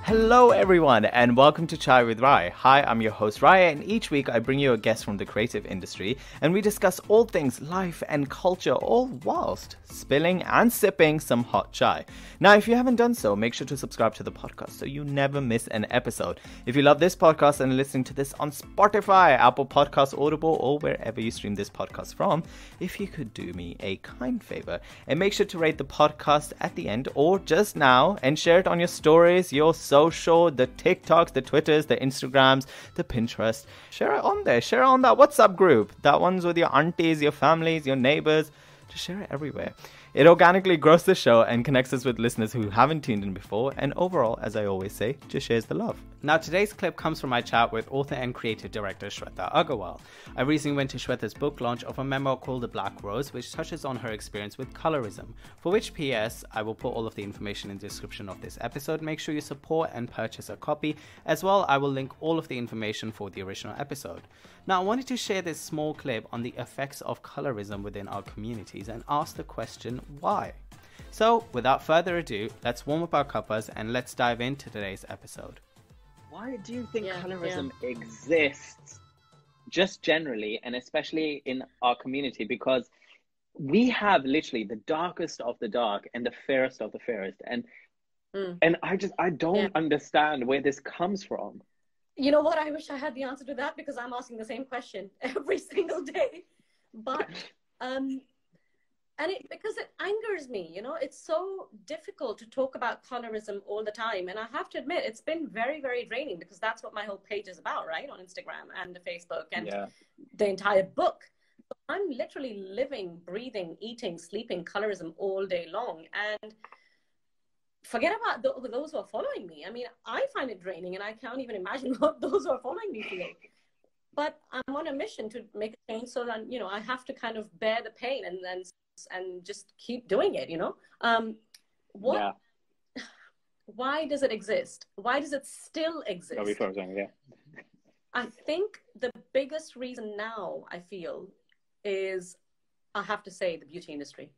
Hello everyone and welcome to Chai with Rai. Hi, I'm your host Rai, and each week I bring you a guest from the creative industry and we discuss all things life and culture, all whilst spilling and sipping some hot chai. Now, if you haven't done so, make sure to subscribe to the podcast so you never miss an episode. If you love this podcast and listening to this on Spotify, Apple Podcasts, Audible, or wherever you stream this podcast from, if you could do me a kind favor and make sure to rate the podcast at the end or just now and share it on your stories, your social, the TikToks, the Twitters, the Instagrams, the Pinterest. Share it on there. Share it on that WhatsApp group. That one's with your aunties, your families, your neighbors. Just share it everywhere. It organically grows the show and connects us with listeners who haven't tuned in before. And overall, as I always say, just shares the love. Now, today's clip comes from my chat with author and creative director Shweta Agarwal. I recently went to Shweta's book launch of a memoir called The Black Rose, which touches on her experience with colorism. For which, P.S., I will put all of the information in the description of this episode. Make sure you support and purchase a copy. As well, I will link all of the information for the original episode. Now, I wanted to share this small clip on the effects of colorism within our communities and ask the question, why? So, without further ado, let's warm up our cuppas and let's dive into today's episode. Why do you think colorism exists, just generally, and especially in our community? Because we have literally the darkest of the dark and the fairest of the fairest. And I don't understand where this comes from. You know what? I wish I had the answer to that, because I'm asking the same question every single day. But because it angers me, you know, it's so difficult to talk about colorism all the time. And I have to admit, it's been very, very draining, because that's what my whole page is about, right? On Instagram and Facebook and the entire book. I'm literally living, breathing, eating, sleeping colorism all day long. And forget about those who are following me. I mean, I find it draining, and I can't even imagine what those who are following me feel. But I'm on a mission to make a change, so that, you know, I have to kind of bear the pain and just keep doing it, you know? Why does it exist? Why does it still exist? I think the biggest reason now, I feel, is, I have to say, the beauty industry.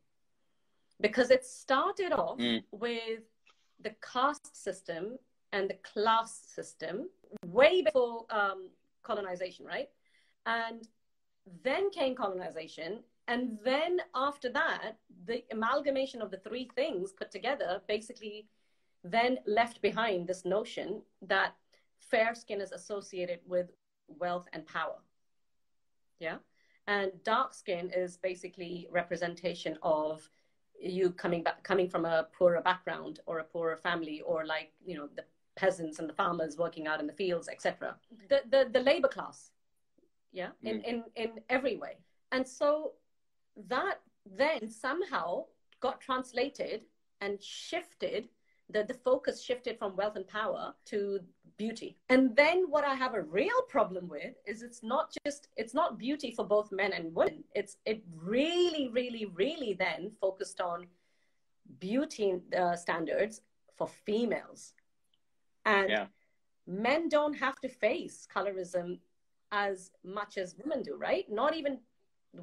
Because it started off with the caste system and the class system way before colonization, right? And then came colonization. And then after that, the amalgamation of the three things put together basically then left behind this notion that fair skin is associated with wealth and power. Yeah. And dark skin is basically representation of you coming from a poorer background or a poorer family, or like, you know, the peasants and the farmers working out in the fields, etc. The labor class. Yeah. In every way. And so that then somehow got translated and shifted, the focus shifted from wealth and power to beauty. And then what I have a real problem with is it's not beauty for both men and women. It really, really, really then focused on beauty standards for females. And men don't have to face colorism as much as women do, right? Not even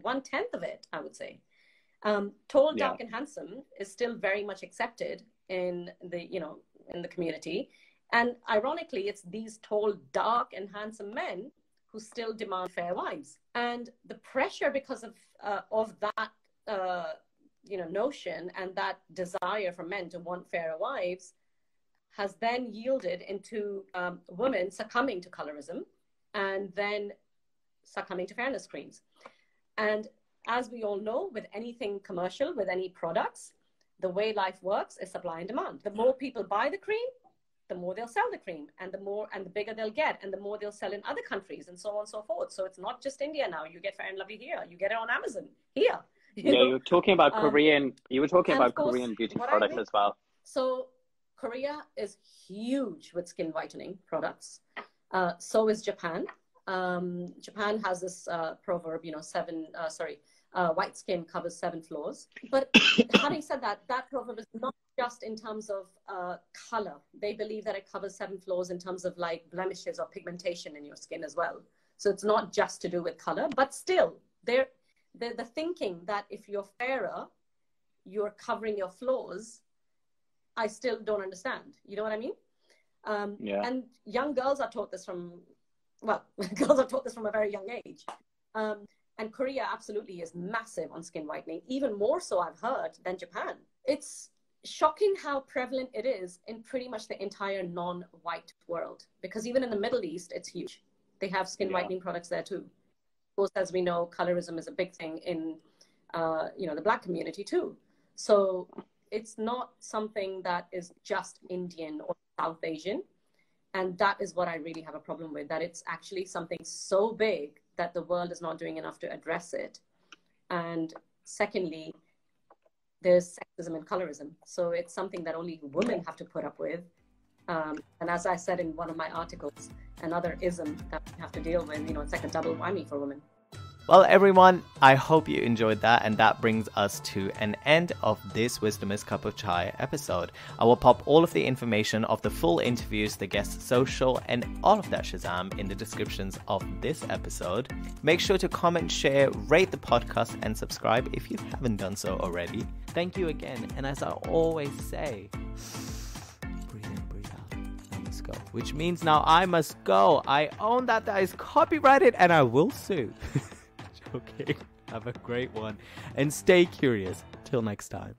1/10 of it, I would say. Tall, dark, and handsome is still very much accepted in the community. And ironically, it's these tall, dark, and handsome men who still demand fair wives. And the pressure because of that notion and that desire for men to want fairer wives has then yielded into women succumbing to colorism and then succumbing to fairness creams. And as we all know, with anything commercial, with any products, the way life works is supply and demand. The more people buy the cream, the more they'll sell the cream, and the bigger they'll get, and the more they'll sell in other countries, and so on and so forth. So it's not just India now. You get Fair and Lovely here. You get it on Amazon here. You were talking about Korean. You were talking about Korean beauty products as well. So Korea is huge with skin whitening products. So is Japan. Japan has this proverb, white skin covers 7 flaws. But having said that, that proverb is not just in terms of color. They believe that it covers 7 flaws in terms of like blemishes or pigmentation in your skin as well. So it's not just to do with color, but still, the thinking that if you're fairer, you're covering your flaws, I still don't understand. You know what I mean? And young girls are taught this from, girls are taught this from a very young age. And Korea absolutely is massive on skin whitening, even more so, I've heard, than Japan. It's shocking how prevalent it is in pretty much the entire non-white world, because even in the Middle East, it's huge. They have skin whitening products there too. Of course, as we know, colorism is a big thing in the Black community too. So it's not something that is just Indian or South Asian. And that is what I really have a problem with, that it's actually something so big that the world is not doing enough to address it. And secondly, there's sexism and colorism. So it's something that only women have to put up with. And as I said in one of my articles, another ism that we have to deal with, it's like a double whammy for women. Well, everyone, I hope you enjoyed that, and that brings us to an end of this Wisdomist Cup of Chai episode. I will pop all of the information of the full interviews, the guest social, and all of that shazam in the descriptions of this episode. Make sure to comment, share, rate the podcast, and subscribe if you haven't done so already. Thank you again, and as I always say, breathe in, breathe out, I must go. Which means now I must go. I own that is copyrighted, and I will sue. Okay, have a great one and stay curious. Till next time.